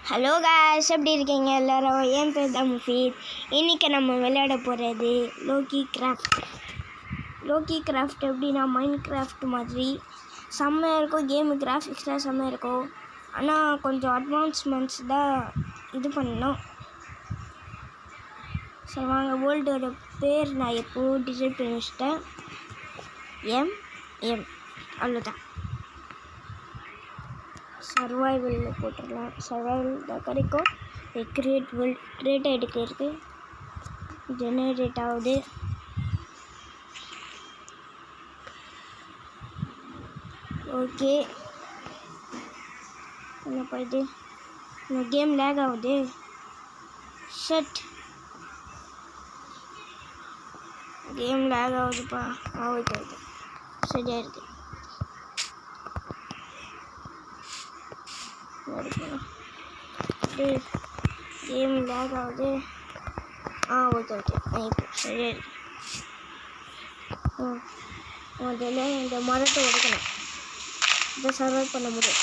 Hello guys, எப்படி இருக்கீங்க எல்லோரும்? என் பேர் தான் முஃபீத். இன்றைக்கி நம்ம விளையாட போகிறது லோக்கி கிராஃப்ட். எப்படின்னா மைண்ட் கிராஃப்ட் மாதிரி செம்மையாக இருக்கும். கேமு கிராஃபிக்ஸ்லாம் செம்மையாக இருக்கும். ஆனால் கொஞ்சம் அட்வான்ஸ்மெண்ட்ஸ் தான் இது பண்ணணும். சரி வாங்க, வேர்ல்டோட பேர் நான் எப்போது டிசைட் பண்ணி வச்சிட்டேன். எம் அவ்வளோதான். சர்வைவலில் போட்டுடலாம். சர்வைவல் தான் கிடைக்கும். கிரியேட் வேர்ல்ட் கிரியேட் ஆகிட்டு இருக்குது. ஜெனரேட் ஆகுது. ஓகே, என்னப்பா இது? இந்த கேம் லேக் ஆகுது. ஷட், கேம் லேக் ஆகுதுப்பா. ஓகே சரியாக இருக்குது. கேம் லேக் ஆகுது. ஓகே இப்போ சரியா இருக்கு. முதல்ல இந்த மரத்தை உடைக்கணும். இதை சர்வை பண்ண முடியும்.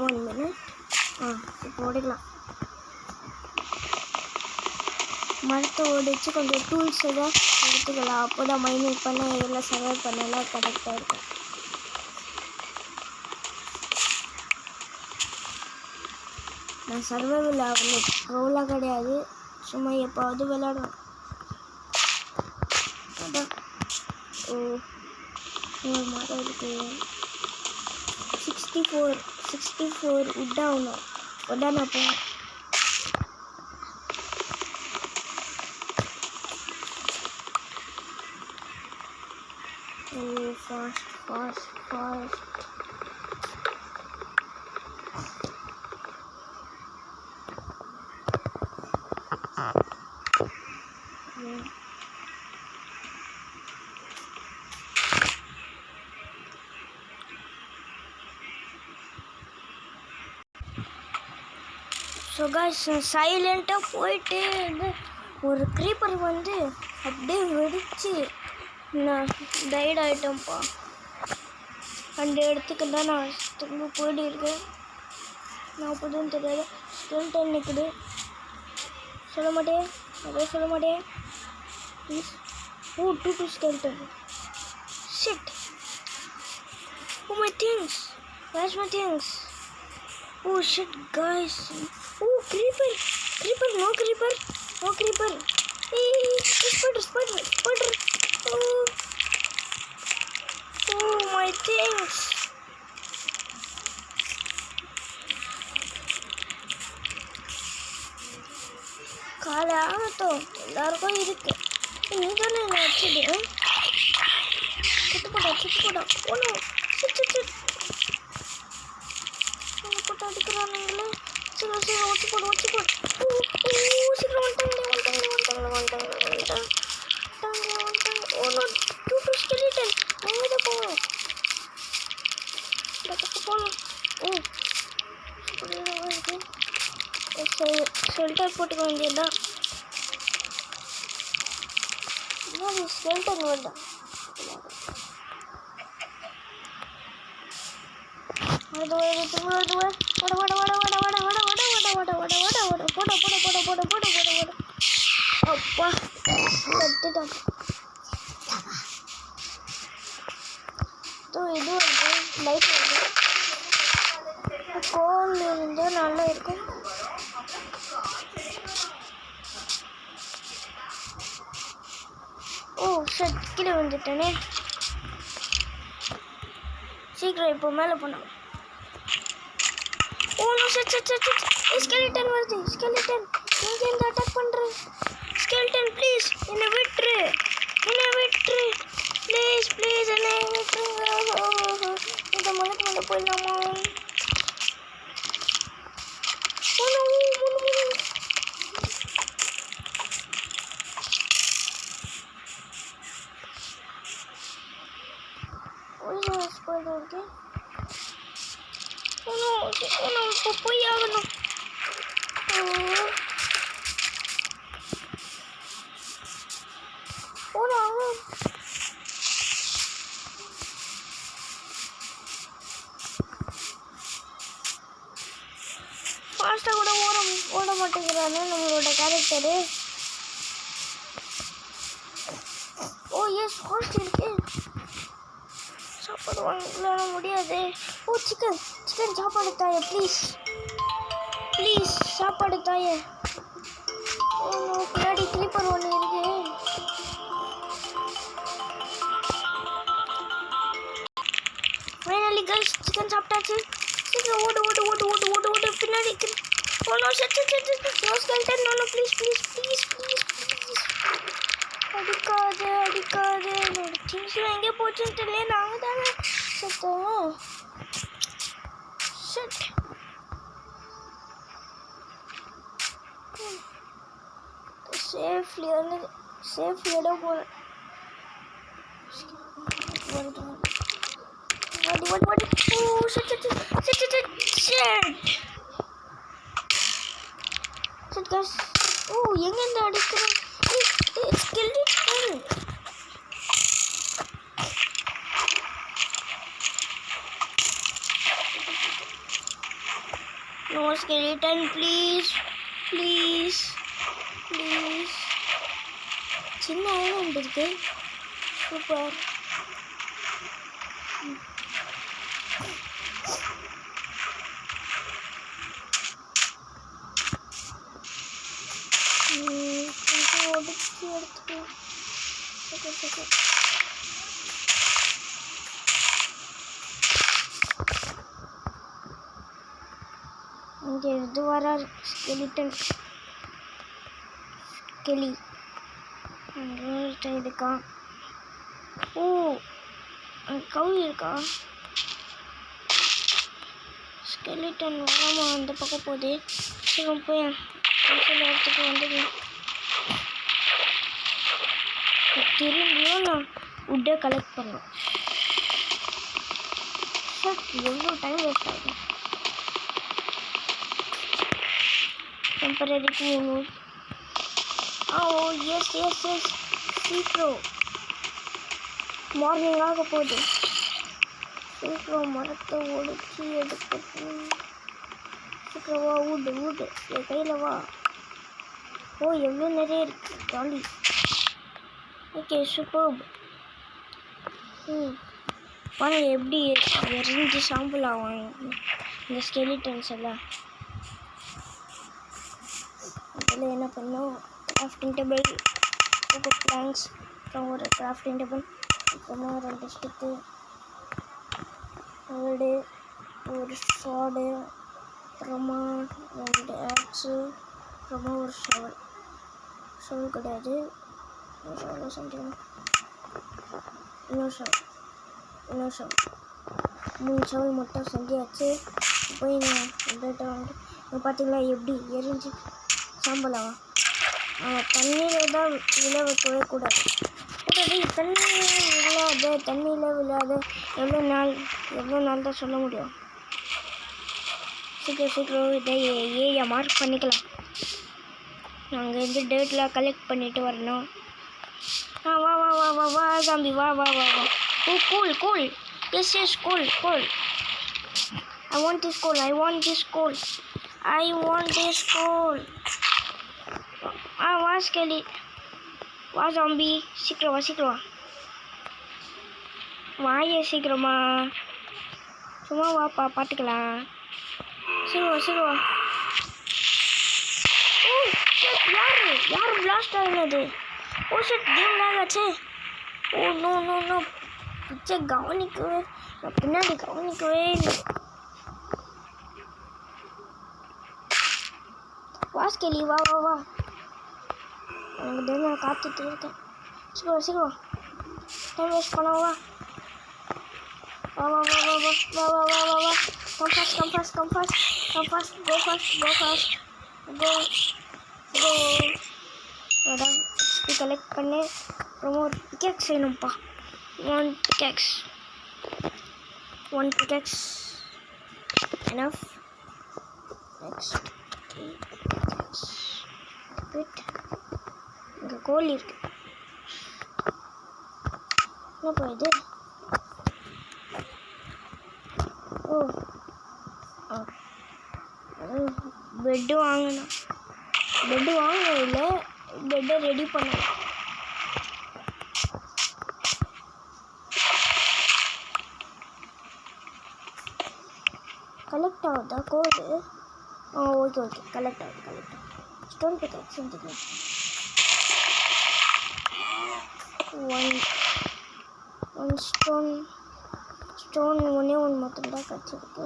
1 மினிட். இப்போ உடைக்கலாம். மரத்தை உடைச்சு கொஞ்சம் டூல்ஸ் எல்லாம் எடுத்துக்கலாம். அப்போ தான் மைனிங் பண்ண இதெல்லாம் சர்வை பண்ணலாம் கரெக்டாக இருக்கும். நான் சர்வைவல் ஆகல, ரோலாக கிடையாது, சும்மா எப்போது விளையாடுவேன். அதான் மரம் இருக்கு. 64 உட் ஆகணும். உடனே நான் போவேன். ஃபாஸ்ட். ஸோ காய்ஸ், சைலண்ட்டாக போயிட்டு ஒரு க்ரீப்பர் வந்து அப்படியே வெடிச்சு நான் டைட் ஆகிட்டேன்ப்பா. அந்த இடத்துக்கு தான் நான் திரும்ப போயிட்டு இருக்கேன். நான் அப்போதும் தெரியாது. ஸ்கெல்டன் நிற்குது. சொல்ல மாட்டேன் please. 2 skeleton. Shit. my things. Where's my things? Shit guys. Creeper. No creeper. Hey, spider. My things. காலை ஆகட்டும், எல்லாருக்கும் இருக்கு. நீ தானே என்ன வச்சுடு. சுட்டு போட்டா. போட்டு அடிக்கிறானுங்களே. சீக்கிரம் ஒச்சு போடு. சீக்கிரம் வந்துட்டாங்க. 2 skeleton. எங்கே போகணும்? ஷெல்டர் போட்டுக்க வேண்டியதுதான். ஸ்கெல்டன் வேண்டாம். அப்பா கத்துட்டான். இது வருது, லைட் வருது. கோல் இருந்தால் நல்லா இருக்கும். ஷட், கீழே வந்துட்டேனே. சீக்கிரம் இப்போ மேலே போனோம். ஸ்கெலிட்டன் வருது. ஸ்கெலிட்டன் எங்கேருந்து அட்டாக் பண்ணுறேன்? ஸ்கெலிட்டன் ப்ளீஸ் என்னை விட்டுரு. ப்ளீஸ் என்னை விட்டுரு. இந்த மலைக்கு மேலே போயிடலாமா? இருக்கு. இப்போ போய் ஆகணும். ஃபாஸ்ட்டாக கூட ஓட மாட்டேங்கிறானே நம்மளோட கேரக்டரு. ஓ எஸ் ஃபாஸ்ட் இருக்கு. சாப்பாடு வாங்கல முடியாது. ஓ சிக்கன் சாப்பாடு தாயே ப்ளீஸ் சாப்பாடு தாயே. ஓ பின்னாடி கிளிப்பர் ஒன்று இருக்கு. ஃபைனலி கைஸ் சிக்கன் சாப்பிட்டாச்சு. சீக்கிரம் ஓடு பின்னாடி. Oh no shut no skeleton no please அடிக்காது. என்னோட திங்ஸ்லாம் எங்கே போச்சுன்னு தெரியல. நாங்கள் தானே செத்தோம். ஷட் சேஃப்லியோட போகிறேன். What? Oh, shit. Shit, guys. Oh, எங்கேருந்து அடிக்கிறேன்? Skeleton. No skeleton, please. சின்ன ஐலண்ட் இருக்கு. சூப்பர். எடுத்துக்கோ. இங்கே இது வர ஸ்கெலிட்டன் கிளி இருக்கா? ஓ கவு இருக்கா? ஸ்கெலிட்டன் வராமா அந்த பக்கம் போகுது. சீக்கிரம் போய் இடத்துக்கு வந்துடு. திரும்பியும் நான் உட்டை கலெக்ட் பண்ணோம். எவ்வளோ டைம் வேஸ்ட் ஆகும். டெம்பரரி போகணும். ஓ எஸ் சீக்கிரம் மார்னிங் ஆக போகுது. சீக்கிரம் மரத்தை ஒடிச்சு எடுக்கணும். சீக்கிரம் வா. ஊடு என் கையில் வா. ஓ எவ்வளோ நிறைய இருக்கு. ஜாலி. Okay super. பாருங்க எப்படி எரிஞ்சு சாம்பல் ஆகும் இந்த ஸ்கெலிட்டன்ஸ் எல்லாம். அதில் என்ன பண்ணோம்? கிராஃப்டிங் டேபிள், பிளாங்க்ஸ், அப்புறம் ஒரு கிராஃப்டிங் டேபிள், அப்புறமா 2 ஸ்டிக்கு, வீடு, ஒரு ஷாடு, அப்புறமா 2 ஆக்ஸு, அப்புறமா ஒரு ஷவல் கிடையாது, ஷவல் சம்திங், இன்னொரு ஷவல் 3 ஷவல் மட்டும் செஞ்சாச்சு. போய் நான் பார்த்தீங்களா எப்படி எரிஞ்சு சாம்பலாம். தண்ணியில் தான் விழ வைக்கவே கூடாது. தண்ணியில் விழாத எவ்வளோ நாள் தான் சொல்ல முடியும். சீக்கிரம் இதை ஏரியா மார்க் பண்ணிக்கலாம். நாங்கள் இந்த டேட்டில் கலெக்ட் பண்ணிட்டு வரணும். வா சாம்பி வா. ஓ cool. Yes, cool. I want this coal. வா ஸ்கெலி. வா ஜாம்பி. சீக்கிரம் வா. வாயே சீக்கிரமா. சும்மா வாப்பா பார்த்துக்கலாம். சீக்கிரம் வா. ஓ யார் பிளாஸ்ட் ஆகினது? ஓ ஷிட் கேம் லாக் ஆச்சு. ஓ நோ பின்னாடி கவனிக்கவே இல்லை. வா ஸ்கெலி வா. எனக்கு நான் காத்துட்டு இருக்கேன். சீக்கிரம் டைம் வேஸ்ட் பண்ண வா. Come fast. Go. XP collect பண்ணி அப்புறமா ஒரு பிக்கேக்ஸ் வேணும்ப்பா. 1 pickaxe enough. Next இங்கே கோழி இருக்கு. என்னப்பா இது? பெட்டு வாங்கணும். பெட்டு வாங்க இல்லை, பெட்டை ரெடி பண்ணணும். கலெக்ட் ஆகுதா கோடு? ஓகே கலெக்ட் ஆகுது. ஸ்டோன் பிக்காக்ஸ் எடுத்துக்கலாம். ஒன் ஸ்டோன் ஒன்றே ஒன்று மட்டும்தான் கிடச்சிருக்கு.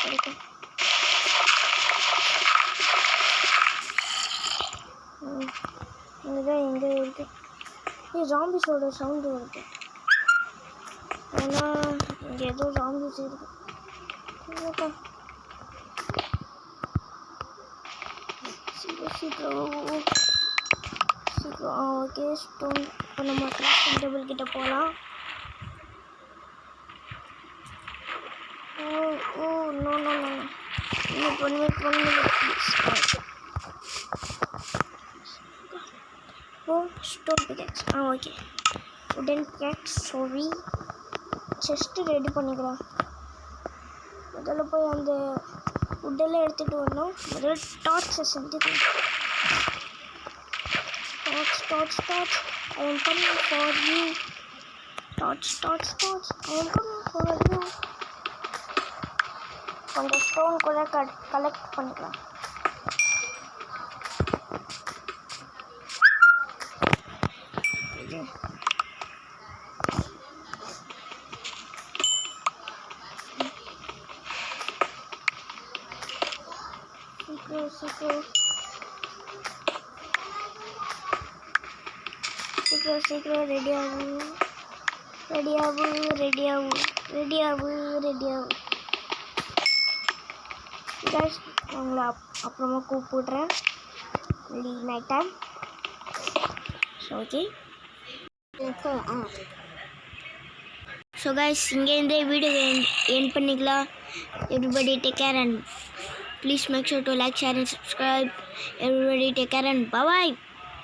கிடைக்கும். இதுதான் எங்கே இருக்குது? ஜாம்பிஸோட சவுண்டு வருது. ஆனால் இங்கே ஏதோ ஜாம்பிஸ் இருக்குது. சீக்கிரம் ஓகே. ஸ்டோன் இப்போ நம்ம கிராஃப்டிங் டேபிள் கிட்ட போகலாம். நோ இன்னும் 1 minute please. Stone pickaxe okay. உடன் பிக்காக்ஸ் சாரி. செஸ்ட்டு ரெடி பண்ணிக்கலாம். முதல்ல போய் அந்த உட்டெல்லாம் எடுத்துகிட்டு வரணும். முதல்ல டார்ச்சை செஞ்சுக்கலாம். Torch, I am coming for you. Torch, I am coming for you. கொஞ்சம் ஸ்டோன் கூட கலெக்ட் பண்ணிக்கலாம். சீக்கிரம் ரெடி ஆகு. கைஸ் உங்களை அப்புறமா கூப்பிடுறேன். Night time. Okay. So guys இங்கேருந்தே வீடியோ எண்ட் பண்ணிக்கலாம். Everybody take care and please make sure to like, share and subscribe. Everybody take care and bye bye.